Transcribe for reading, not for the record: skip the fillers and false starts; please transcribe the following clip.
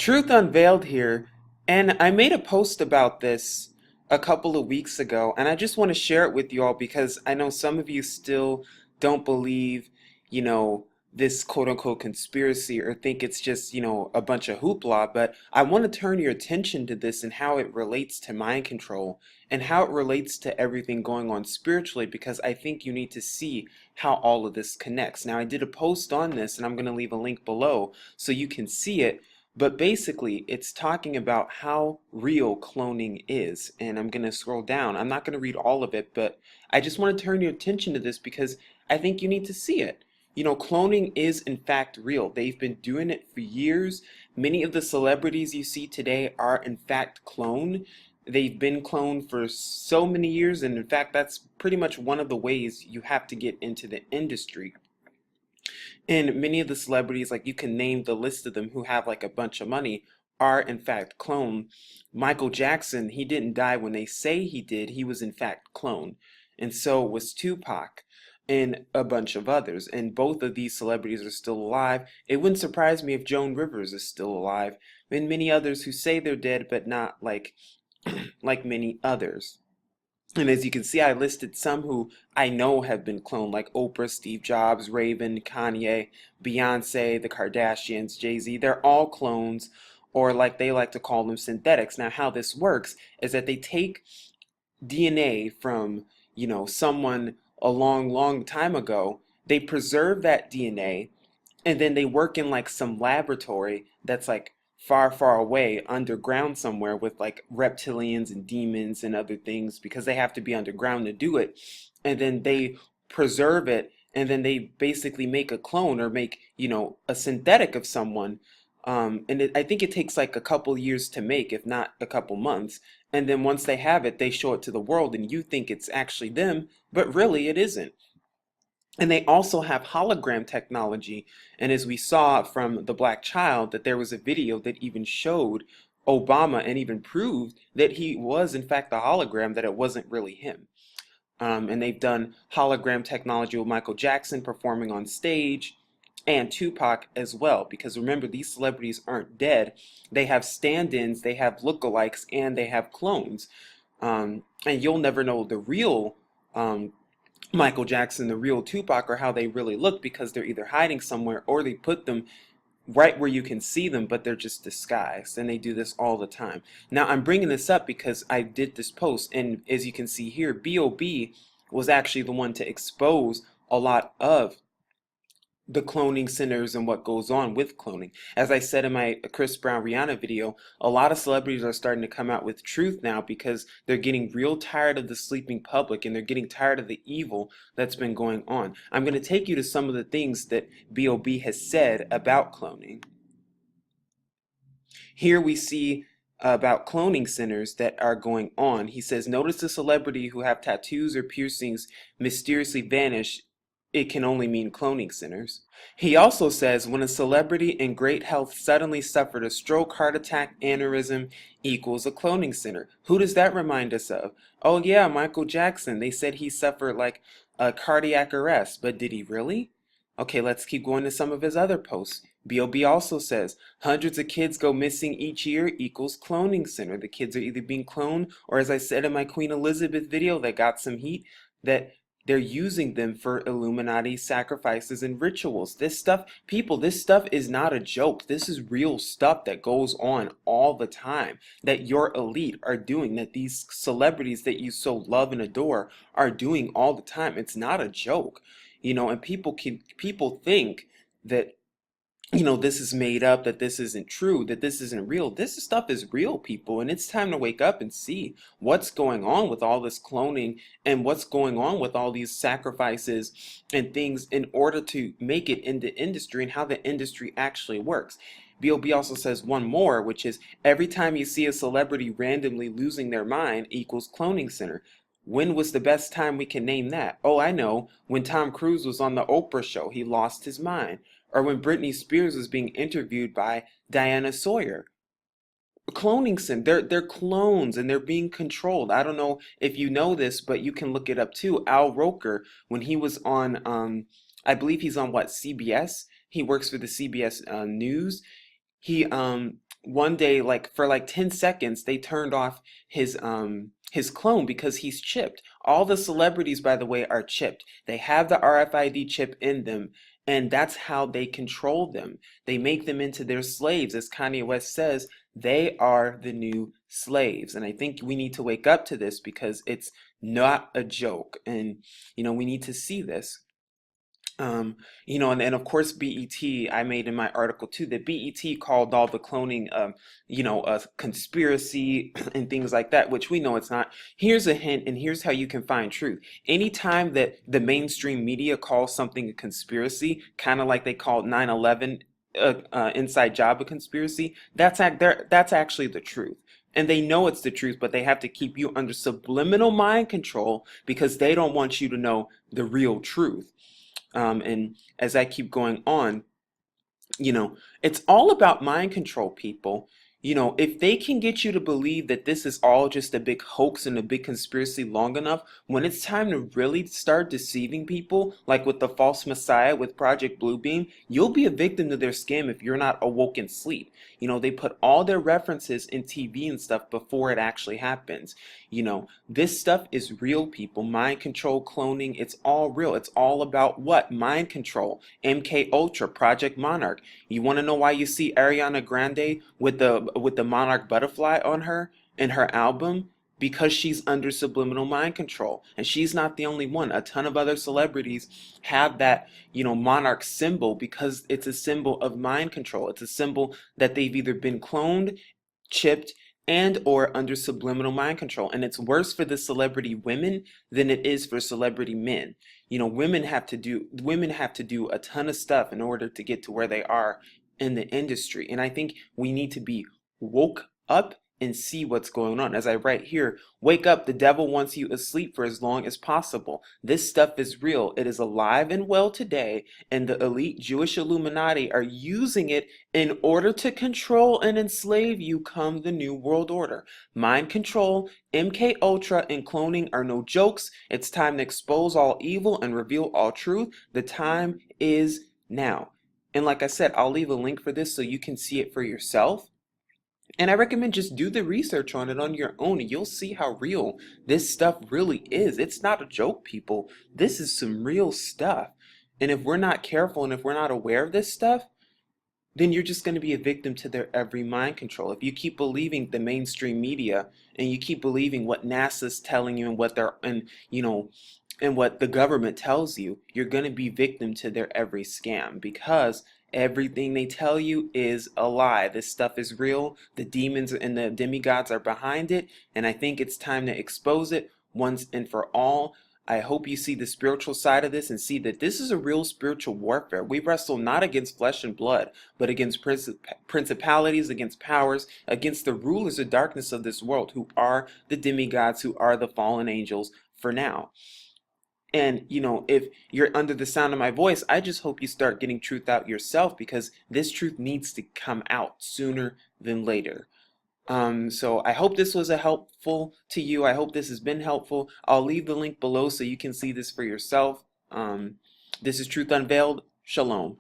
Truth Unveiled here, and I made a post about this a couple of weeks ago, and I just want to share it with you all because I know some of you still don't believe, you know, this quote unquote conspiracy or think it's just, a bunch of hoopla, but I want to turn your attention to this and how it relates to mind control and how it relates to everything going on spiritually because I think you need to see how all of this connects. Now, I did a post on this, and I'm going to leave a link below so you can see it. But basically, it's talking about how real cloning is. And I'm going to scroll down. I'm not going to read all of it, but I just want to turn your attention to this because I think you need to see it. Cloning is in fact real. They've been doing it for years. Many of the celebrities you see today are in fact cloned. They've been cloned for so many years, and in fact, that's pretty much one of the ways you have to get into the industry. And many of the celebrities, like you can name the list of them who have like a bunch of money, are in fact cloned. Michael Jackson, he didn't die when they say he did, he was in fact cloned. And so was Tupac and a bunch of others. And both of these celebrities are still alive. It wouldn't surprise me if Joan Rivers is still alive, and many others who say they're dead, but not like many others. And as you can see, I listed some who I know have been cloned, like Oprah, Steve Jobs, Raven, Kanye, Beyonce, the Kardashians, Jay-Z. They're all clones, or like they like to call them synthetics. Now, how this works is that they take DNA from, someone a long, long time ago. They preserve that DNA, and then they work in like some laboratory that's like far, far away underground somewhere with like reptilians and demons and other things because they have to be underground to do it. And then they preserve it, and then they basically make a clone or make, a synthetic of someone. I think it takes like a couple years to make, if not a couple months. And then once they have it, they show it to the world, and you think it's actually them, but really it isn't. And they also have hologram technology. And as we saw from The Black Child, that there was a video that even showed Obama and even proved that he was, in fact, a hologram, that it wasn't really him. And they've done hologram technology with Michael Jackson performing on stage and Tupac as well. Because remember, these celebrities aren't dead. They have stand ins, they have lookalikes, and they have clones. And you'll never know the real Michael Jackson, the real Tupac, or how they really look because they're either hiding somewhere or they put them right where you can see them, but they're just disguised. And they do this all the time. Now, I'm bringing this up because I did this post, and as you can see here, B.O.B. was actually the one to expose a lot of the cloning centers and what goes on with cloning. As I said in my Chris Brown Rihanna video, a lot of celebrities are starting to come out with truth now because they're getting real tired of the sleeping public, and they're getting tired of the evil that's been going on. I'm going to take you to some of the things that B.O.B. has said about cloning. Here we see about cloning centers that are going on. He says, notice a celebrity who have tattoos or piercings mysteriously vanish. It can only mean cloning centers. He also says, when a celebrity in great health suddenly suffered a stroke, heart attack, aneurysm equals a cloning center. Who does that remind us of? Oh yeah, Michael Jackson. They said he suffered like a cardiac arrest, but did he really? Okay, let's keep going to some of his other posts. B.O.B. also says, hundreds of kids go missing each year equals cloning center. The kids are either being cloned, or as I said in my Queen Elizabeth video that got some heat, that they're using them for Illuminati sacrifices and rituals. This stuff, people, this stuff is not a joke. This is real stuff that goes on all the time, that your elite are doing, that these celebrities that you so love and adore are doing all the time. It's not a joke, and people think that this is made up, that this isn't true, that this isn't real. This stuff is real, people, and it's time to wake up and see what's going on with all this cloning and what's going on with all these sacrifices and things in order to make it in the industry and how the industry actually works. B.O.B. also says one more, which is every time you see a celebrity randomly losing their mind equals cloning center. When was the best time we can name that? Oh, I know. When Tom Cruise was on the Oprah show, he lost his mind. Or when Britney Spears was being interviewed by Diana Sawyer. Cloning sim, they're clones and they're being controlled. I don't know if you know this, but you can look it up too. Al Roker, when he was on, I believe he's on what, CBS? He works for the CBS News. He one day, like for like 10 seconds, they turned off his clone because he's chipped. All the celebrities, by the way, are chipped. They have the RFID chip in them, and that's how they control them. They make them into their slaves. As Kanye West says, they are the new slaves. And I think we need to wake up to this because it's not a joke. And, we need to see this. And of course BET, I made in my article too, that BET called all the cloning, a conspiracy and things like that, which we know it's not. Here's a hint, and here's how you can find truth. Anytime that the mainstream media calls something a conspiracy, kind of like they called 9/11 inside job a conspiracy, that's actually the truth. And they know it's the truth, but they have to keep you under subliminal mind control because they don't want you to know the real truth. And as I keep going on, it's all about mind control, people. If they can get you to believe that this is all just a big hoax and a big conspiracy long enough, when it's time to really start deceiving people, like with the false messiah with Project Bluebeam, you'll be a victim to their scam if you're not awoke in sleep. They put all their references in TV and stuff before it actually happens. This stuff is real, people. Mind control, cloning, it's all real. It's all about what? Mind control. MK Ultra, Project Monarch. You want to know why you see Ariana Grande with the monarch butterfly on her in her album? Because she's under subliminal mind control. And she's not the only one. A ton of other celebrities have that, monarch symbol because it's a symbol of mind control. It's a symbol that they've either been cloned, chipped, and or under subliminal mind control. And it's worse for the celebrity women than it is for celebrity men. Women have to do a ton of stuff in order to get to where they are in the industry. And I think we need to be woke up and see what's going on. As I write here, wake up, the devil wants you asleep for as long as possible. This stuff is real. It is alive and well today, and the elite Jewish Illuminati are using it in order to control and enslave you come the New World Order. Mind control, MK Ultra, and cloning are no jokes. It's time to expose all evil and reveal all truth. The time is now. And like I said, I'll leave a link for this so you can see it for yourself. And I recommend just do the research on it on your own, and you'll see how real this stuff really is. It's not a joke, people. This is some real stuff. And if we're not careful and if we're not aware of this stuff, then you're just going to be a victim to their every mind control. If you keep believing the mainstream media and you keep believing what NASA's telling you and what the government tells you, you're going to be victim to their every scam because everything they tell you is a lie. This stuff is real. The demons and the demigods are behind it, and I think it's time to expose it once and for all. I hope you see the spiritual side of this and see that this is a real spiritual warfare. We wrestle not against flesh and blood, but against principalities, against powers, against the rulers of darkness of this world, who are the demigods, who are the fallen angels for now. And, if you're under the sound of my voice, I just hope you start getting truth out yourself because this truth needs to come out sooner than later. So I hope this was helpful to you. I hope this has been helpful. I'll leave the link below so you can see this for yourself. This is Truth Unveiled. Shalom.